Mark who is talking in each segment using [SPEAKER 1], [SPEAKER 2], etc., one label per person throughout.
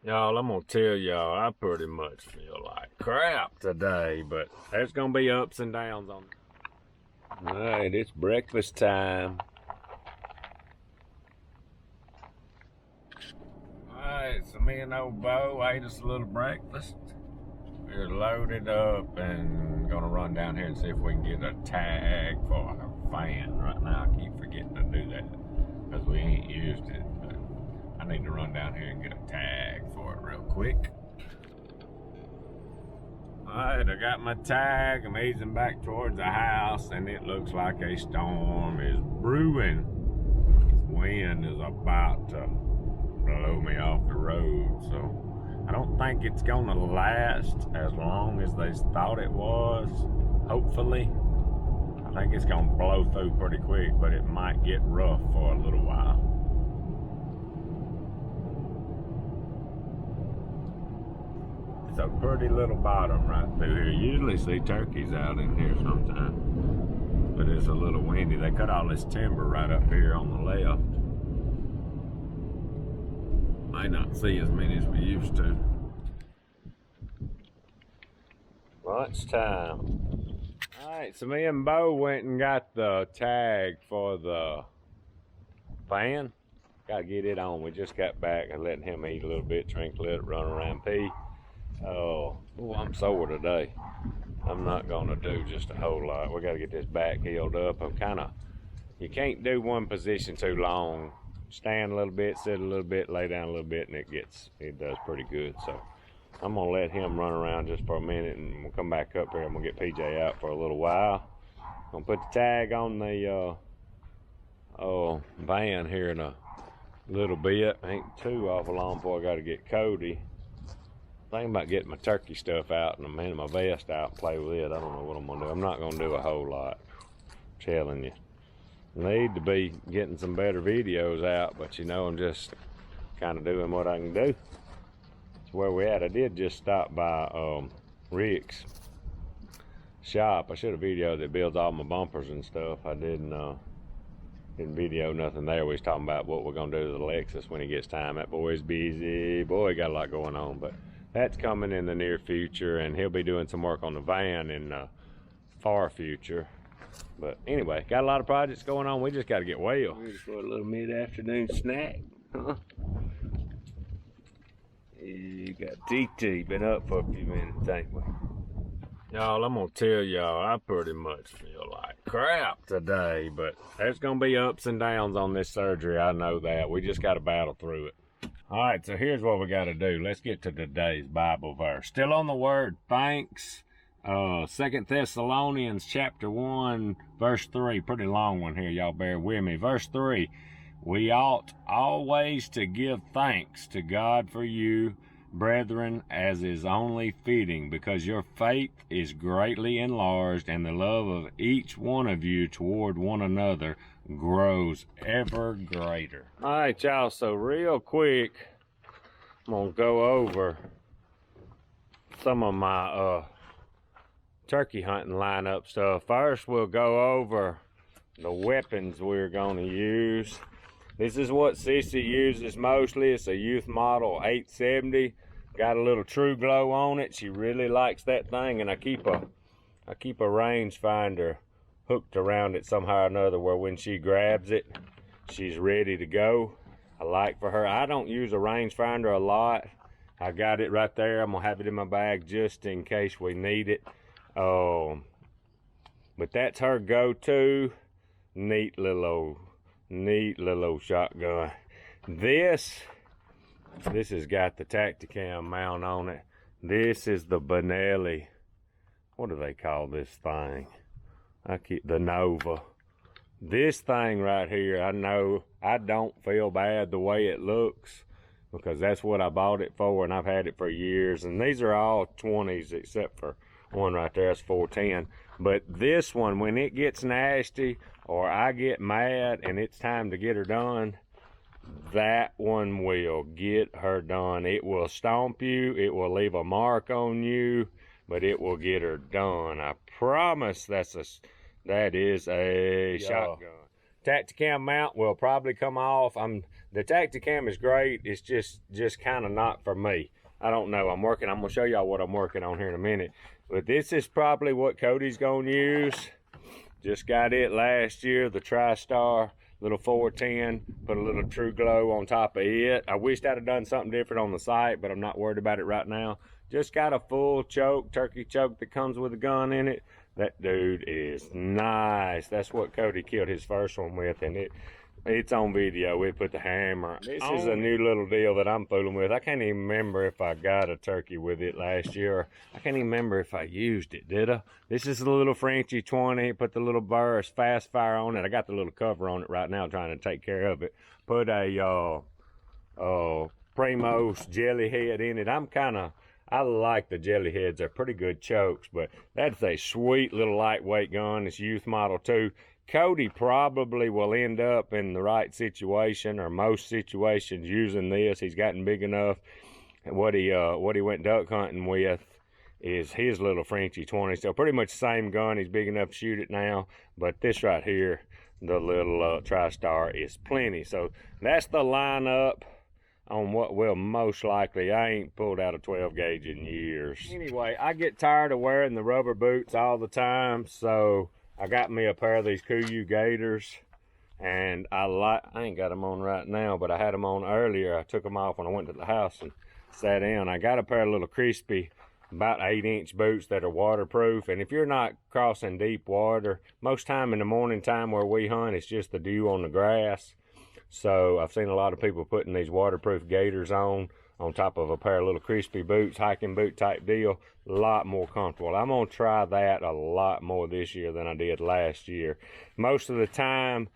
[SPEAKER 1] Y'all, I'm gonna tell y'all, I pretty much feel like crap today, but there's gonna be ups and downs on it. All right, it's breakfast time. All right, so me and old Bo ate us a little breakfast. We're loaded up and gonna run down here and see if we can get a tag for our fan. Right now, I keep forgetting to do that because we ain't used it, but I need to run down here and get a tag for it real quick. Alright, I got my tag. I'm easing back towards the house, and it looks like a storm is brewing. Wind is about to blow me off the road, so I don't think it's gonna last as long as they thought it was. Hopefully, I think it's gonna blow through pretty quick, but it might get rough for a little while. It's a pretty little bottom right through here. Usually see turkeys out in here sometimes, but it's a little windy. They cut all this timber right up here on the left. Might not see as many as we used to. Lunchtime. Alright, so me and Bo went and got the tag for the fan. Gotta get it on. We just got back and letting him eat a little bit, drink a little, run around, pee. Oh, I'm sore today. I'm not gonna do just a whole lot. We gotta get this back healed up. You can't do one position too long. Stand a little bit, sit a little bit, lay down a little bit, and it does pretty good. So I'm gonna let him run around just for a minute, and we'll come back up here. I'm gonna get PJ out for a little while. I'm gonna put the tag on the van here in a little bit. Ain't too awful long before I gotta get Cody. Thinking about getting my turkey stuff out and my vest out and play with it. I don't know what I'm gonna do. I'm not gonna do a whole lot. I'm telling you. Need to be getting some better videos out, but you know, I'm just kind of doing what I can do. That's where we at. I did just stop by Rick's shop. I should have videoed that builds all my bumpers and stuff. I didn't video nothing there. We was talking about what we're gonna do to the Lexus when he gets time. That boy's busy. Boy, got a lot going on, but that's coming in the near future, and he'll be doing some work on the van in the far future. But anyway, got a lot of projects going on. We just got to get well. Ready for a little mid-afternoon snack, huh? You got TT, been up for a few minutes, ain't we? Y'all, I'm gonna tell y'all, I pretty much feel like crap today, but there's gonna be ups and downs on this surgery. I know that. We just got to battle through it. All right, so here's what we got to do. Let's get to today's Bible verse. Still on the word thanks. 2 Thessalonians chapter 1, verse 3. Pretty long one here, y'all bear with me. Verse 3. We ought always to give thanks to God for you, brethren, as is only fitting, because your faith is greatly enlarged, and the love of each one of you toward one another grows ever greater. All right, y'all, so real quick, I'm gonna go over some of my turkey hunting lineup stuff. First, we'll go over the weapons we're gonna use. This is what Sissy uses mostly. It's a youth model 870. Got a little True Glow on it. She really likes that thing, and I keep a rangefinder hooked around it somehow or another, where when she grabs it, she's ready to go. I like for her. I don't use a rangefinder a lot. I got it right there. I'm gonna have it in my bag just in case we need it. But that's her go-to. Neat little old shotgun. This has got the Tacticam mount on it. This is the Benelli. What do they call this thing? The Nova. This thing right here, I know I don't feel bad the way it looks, because that's what I bought it for, and I've had it for years. And these are all 20s except for one right there is 410. But this one, when it gets nasty or I get mad and it's time to get her done, that one will get her done. It will stomp you, it will leave a mark on you, but it will get her done. I promise. That is a shotgun. Tacticam mount will probably come off. The Tacticam is great. It's just kind of not for me. I don't know. I'm going to show y'all what I'm working on here in a minute. But this is probably what Cody's going to use. Just got it last year, the TriStar, little 410. Put a little True Glow on top of it. I wished I'd have done something different on the site, but I'm not worried about it right now. Just got a full choke, turkey choke that comes with a gun in it. That dude is nice. That's what Cody killed his first one with, and it's on video. We put the hammer. This is a new little deal that I'm fooling with. I can't even remember if I got a turkey with it last year. I can't even remember if I used it, did I? This is a little Frenchy 20. Put the little burst fast fire on it. I got the little cover on it right now trying to take care of it. Put a Primos jelly head in it. I like the jelly heads. They're pretty good chokes, but that's a sweet little lightweight gun. It's youth model too. Cody probably will end up in the right situation or most situations using this. He's gotten big enough. And what he went duck hunting with is his little Frenchy 20. So pretty much the same gun. He's big enough to shoot it now. But this right here, the little TriStar, is plenty. So that's the lineup on what will most likely, I ain't pulled out a 12 gauge in years. Anyway, I get tired of wearing the rubber boots all the time, so I got me a pair of these Kuiu Gators, and I ain't got them on right now, but I had them on earlier. I took them off when I went to the house and sat down. I got a pair of little crispy, about 8-inch boots that are waterproof, and if you're not crossing deep water, most time in the morning time where we hunt, it's just the dew on the grass. So I've seen a lot of people putting these waterproof Gators on top of a pair of little crispy boots, hiking boot type deal. A lot more comfortable. I'm gonna try that a lot more this year than I did last year. Most of the time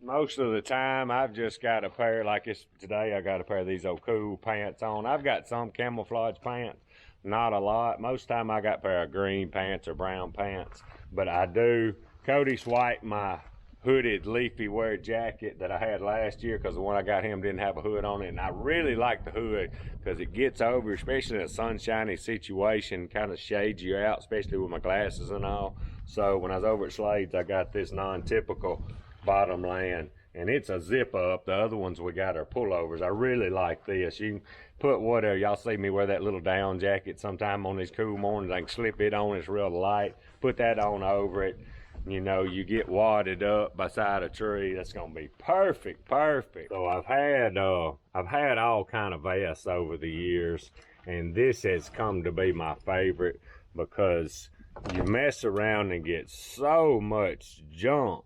[SPEAKER 1] I've just got a pair, like it's today, I got a pair of these old cool pants on. I've got some camouflage pants, not a lot. Most of the time I got a pair of green pants or brown pants, but I do. Cody swiped my hooded leafy wear jacket that I had last year because the one I got him didn't have a hood on it, and I really like the hood because it gets over, especially in a sunshiny situation, kind of shades you out, especially with my glasses and all. So when I was over at Slade's, I got this non-typical bottom land, and it's a zip up. The other ones we got are pullovers. I really like this. You can put whatever. Y'all see me wear that little down jacket sometime on these cool mornings. I can slip it on. It's real light. Put that on over it. You know, you get wadded up beside a tree. That's gonna be perfect. So I've had all kind of vests over the years, and this has come to be my favorite because you mess around and get so much junk.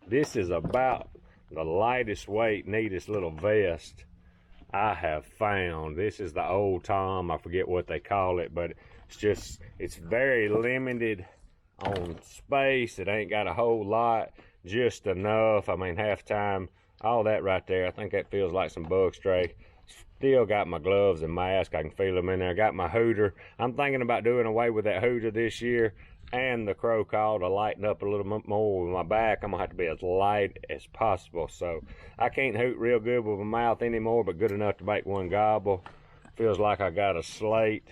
[SPEAKER 1] This is about the lightest weight, neatest little vest I have found. This is the old Tom. I forget what they call it, but it's very limited on space. It ain't got a whole lot, just enough. I mean, half time, all that right there, I think that feels like some bug stray. Still got my gloves and mask. I can feel them in there. I got my hooter. I'm thinking about doing away with that hooter this year and the crow call to lighten up a little bit more with my back. I'm gonna have to be as light as possible. So I can't hoot real good with my mouth anymore, but good enough to make one gobble. Feels like I got a slate.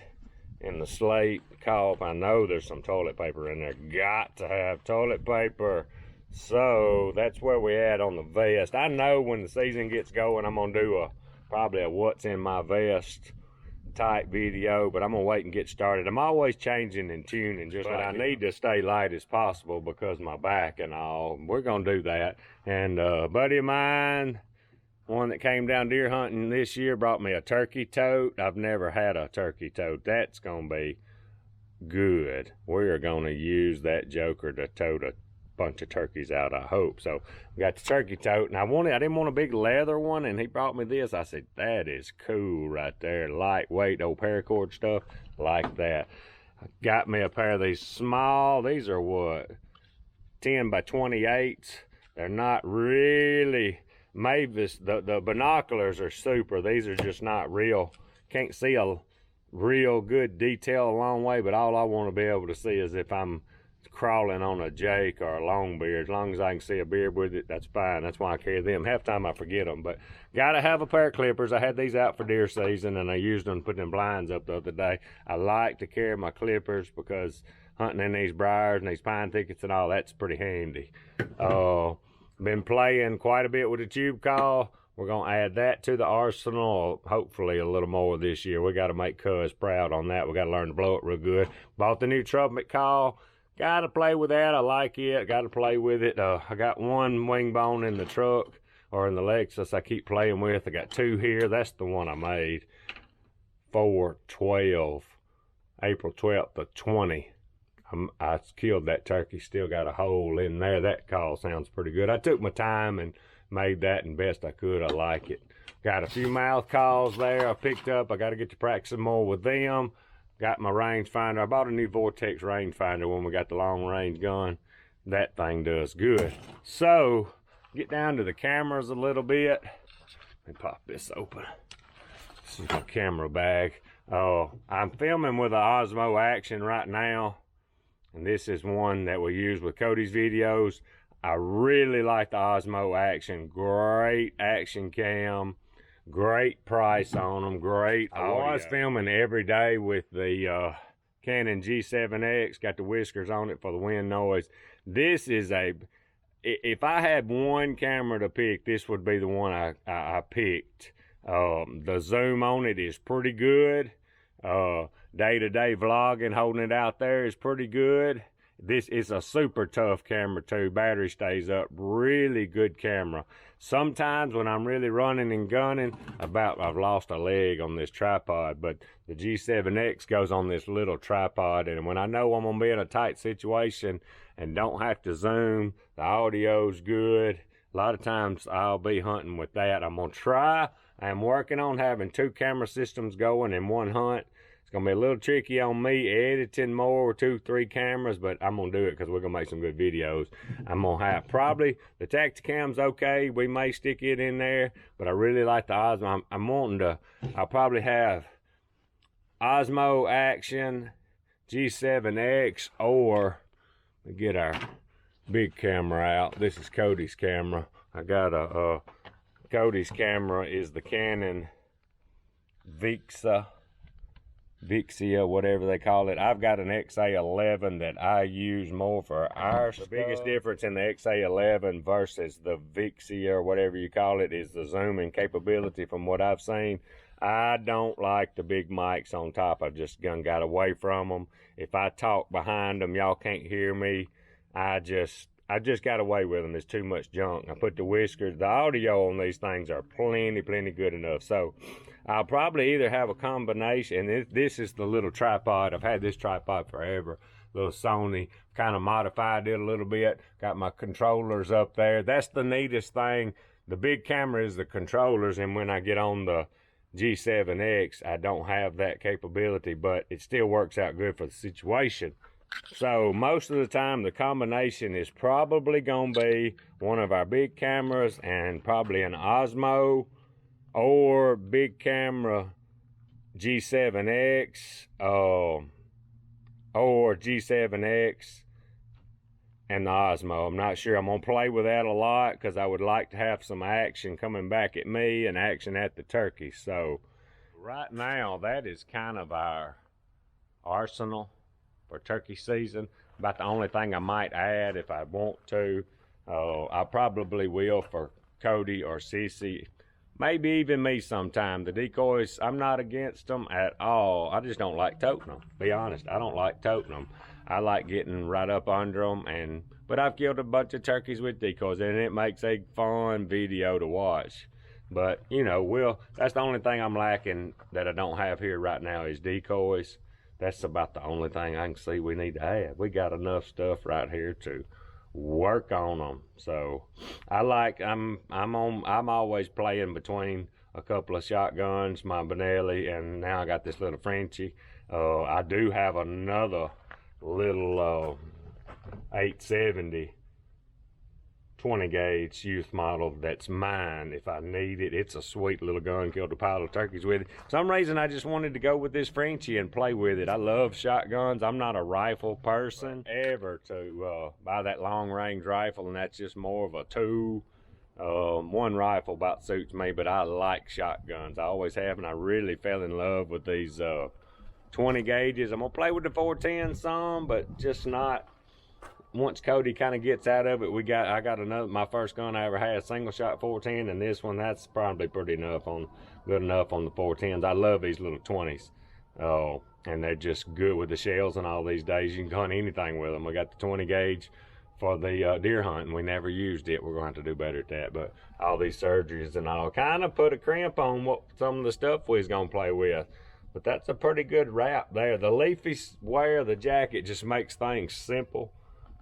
[SPEAKER 1] In the slate cough, I know there's some toilet paper in there. Got to have toilet paper. So that's where we at on the vest. I know when the season gets going, I'm gonna do probably a what's in my vest type video, but I'm gonna wait and get started. I'm always changing and tuning, but I need to stay light as possible because of my back and all. We're gonna do that. And a buddy of mine, one that came down deer hunting this year, brought me a turkey tote. I've never had a turkey tote. That's gonna be good. We're gonna use that joker to tote a bunch of turkeys out, I hope. So we got the turkey tote, and I didn't want a big leather one, and he brought me this. I said, that is cool right there. Lightweight, old paracord stuff like that. I got me a pair of these small, these are what, 10 by 28. They're not really Mavis, the binoculars are super. These are just not real. Can't see a real good detail a long way, but all I want to be able to see is if I'm crawling on a Jake or a long beard. As long as I can see a beard with it, that's fine. That's why I carry them. Half time I forget them, but gotta have a pair of clippers. I had these out for deer season, and I used them to put them blinds up the other day. I like to carry my clippers because hunting in these briars and these pine thickets and all, that's pretty handy. Been playing quite a bit with the tube call. We're going to add that to the arsenal, hopefully a little more this year. We got to make Cuz proud on that. We got to learn to blow it real good. Bought the new trumpet call. Got to play with that. I like it. Got to play with it. I got one wing bone in the truck, or in the Lexus I keep playing with. I got two here. That's the one I made. 4/12, April 12th of 20. I killed that turkey. Still got a hole in there. That call sounds pretty good. I took my time and made that and best I could. I like it. Got a few mouth calls there I picked up. I got to get to practicing more with them. Got my rangefinder. I bought a new Vortex rangefinder when we got the long range gun. That thing does good. So, get down to the cameras a little bit. Let me pop this open. This is my camera bag. I'm filming with an Osmo Action right now. And this is one that we use with Cody's videos. I really like the Osmo Action. Great action cam. Great price on them. Great audio. I was filming every day with the Canon G7X. Got the whiskers on it for the wind noise. This is if I had one camera to pick, this would be the one I picked. The zoom on it is pretty good. Day-to-day vlogging, holding it out there is pretty good. This is a super tough camera too. Battery stays up. Really good camera. Sometimes when I'm really running and gunning, I've lost a leg on this tripod, but the G7X goes on this little tripod, and when I know I'm gonna be in a tight situation and don't have to zoom, the audio's good. A lot of times I'll be hunting with that. I'm gonna try. I'm working on having two camera systems going in one hunt. It's going to be a little tricky on me editing more with 2-3 cameras, but I'm going to do it because we're going to make some good videos. I'm going to have probably the Tacticam's okay. We may stick it in there, but I really like the Osmo. I'm wanting to, I'll probably have Osmo Action, G7X, or we get our big camera out. This is Cody's camera. I got Cody's camera is the Canon Vixia, whatever they call it. I've got an XA11 that I use more for our stuff. The biggest difference in the XA11 versus the Vixia, or whatever you call it, is the zooming capability from what I've seen. I don't like the big mics on top. I've just got away from them. If I talk behind them, y'all can't hear me. I just got away with them. There's too much junk. I put the whiskers. The audio on these things are plenty good enough. So I'll probably either have a combination. This is the little tripod. I've had this tripod forever. Little Sony. Kind of modified it a little bit. Got my controllers up there. That's the neatest thing. The big camera is the controllers. And when I get on the G7X, I don't have that capability. But it still works out good for the situation. So most of the time the combination is probably going to be one of our big cameras and probably an Osmo or big camera G7X or G7X and the Osmo. I'm not sure. I'm going to play with that a lot because I would like to have some action coming back at me and action at the turkey. So right now that is kind of our arsenal for turkey season. About the only thing I might add if I want to. I probably will for Cody or Sissy. Maybe even me sometime. The decoys, I'm not against them at all. I just don't like toting them. Be honest, I don't like toting them. I like getting right up under them. But I've killed a bunch of turkeys with decoys, and it makes a fun video to watch. But, you know, that's the only thing I'm lacking that I don't have here right now is decoys. That's about the only thing I can see we need to have. We got enough stuff right here to work on them. So I'm always playing between a couple of shotguns, my Benelli, and now I got this little Frenchie. I do have another little 870 20 gauge youth model that's mine if I need it. It's a sweet little gun. Killed a pile of turkeys with it. For some reason I just wanted to go with this Frenchie and play with it. I love shotguns. I'm not a rifle person ever to buy that long range rifle, and that's just more of a tool. One rifle about suits me, but I like shotguns. I always have, and I really fell in love with these 20 gauges. I'm gonna play with the 410 some, but just not once Cody kind of gets out of it, I got another, my first gun I ever had, single shot 410, and this one, that's probably good enough on the 410s. I love these little 20s. And they're just good with the shells, and all these days you can hunt anything with them. We got the 20 gauge for the deer hunting. We never used it. We're going to have to do better at that. But all these surgeries and all kind of put a crimp on what some of the stuff we was going to play with. But that's a pretty good wrap there. The leafy wear, the jacket just makes things simple.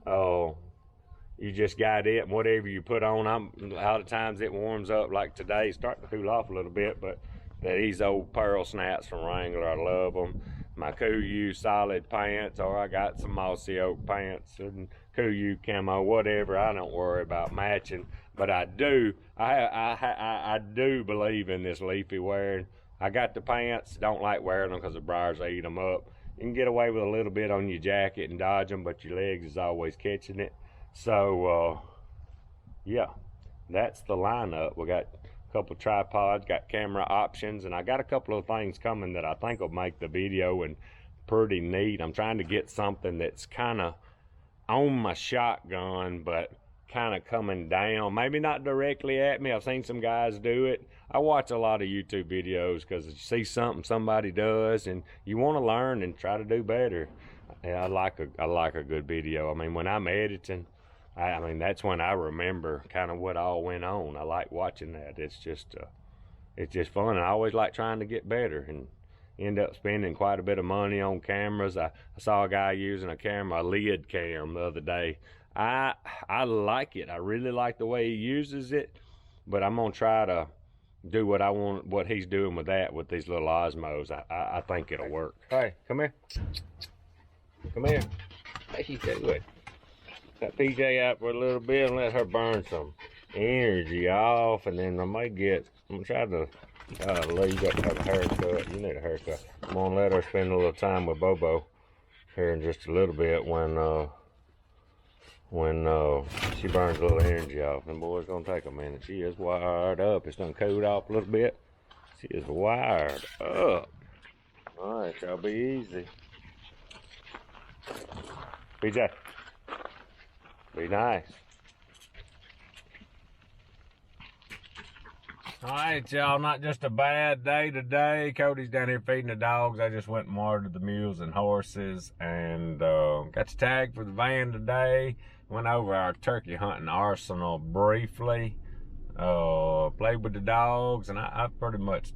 [SPEAKER 1] You just got it, and whatever you put on, a lot of times it warms up. Like today, starting to cool off a little bit, but these old pearl snaps from Wrangler, I love them. My Kuiu solid pants, or I got some mossy oak pants and Kuiu camo, whatever. I don't worry about matching, but I do believe in this leafy wearing. I got the pants, don't like wearing them because the briars eat them up. You can get away with a little bit on your jacket and dodge them, but your legs is always catching it. So, yeah, that's the lineup. We got a couple of tripods, got camera options, and I got a couple of things coming that I think will make the video and pretty neat. I'm trying to get something that's kind of on my shotgun, but kind of coming down, maybe not directly at me. I've seen some guys do it. I watch a lot of YouTube videos because you see something somebody does and you want to learn and try to do better. I like a good video. I mean, when I'm editing, I mean, that's when I remember kind of what all went on. I like watching that. It's just fun. And I always like trying to get better and end up spending quite a bit of money on cameras. I saw a guy using a lid cam the other day. I like it. I really like the way he uses it, but I'm gonna try to do what he's doing with that, with these little Osmos. I think it'll work. Hey, come here. Come here. How you doing? Got PJ out for a little bit and let her burn some energy off, and then I'm gonna try to leave up, have a haircut. You need a haircut. I'm gonna let her spend a little time with Bobo here in just a little bit when she burns a little energy off. And boy, it's gonna take a minute. She is wired up. It's done cooled off a little bit. She is wired up. All right, y'all, be easy. PJ, be nice. All right, y'all, not just a bad day today. Cody's down here feeding the dogs. I just went and watered the mules and horses, and got the tag for the van today. Went over our turkey hunting arsenal briefly. Played with the dogs, and I pretty much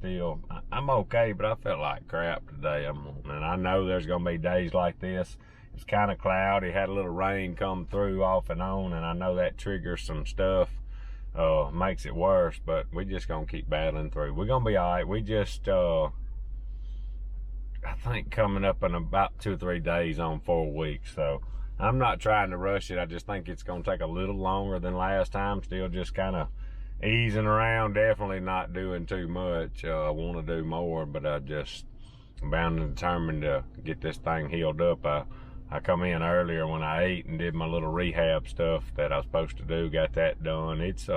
[SPEAKER 1] I'm okay, but I felt like crap today. And I know there's gonna be days like this. It's kind of cloudy, had a little rain come through off and on, and I know that triggers some stuff, makes it worse, but we just gonna keep battling through. We're gonna be all right. We just, I think coming up in about 2 or 3 days on 4 weeks, so I'm not trying to rush it. I just think it's gonna take a little longer than last time. Still just kind of easing around, definitely not doing too much. I want to do more, but I'm bound and determined to get this thing healed up. I come in earlier when I ate and did my little rehab stuff that I was supposed to do, got that done. It's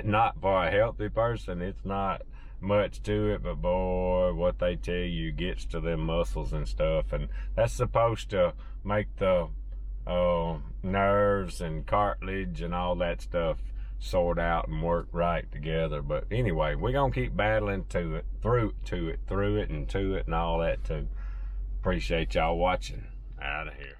[SPEAKER 1] not for a healthy person. It's not much to it, but boy, what they tell you gets to them muscles and stuff, and that's supposed to make the nerves and cartilage and all that stuff sort out and work right together. But anyway, we're gonna keep battling through it and all that too. Appreciate y'all watching. Out of here.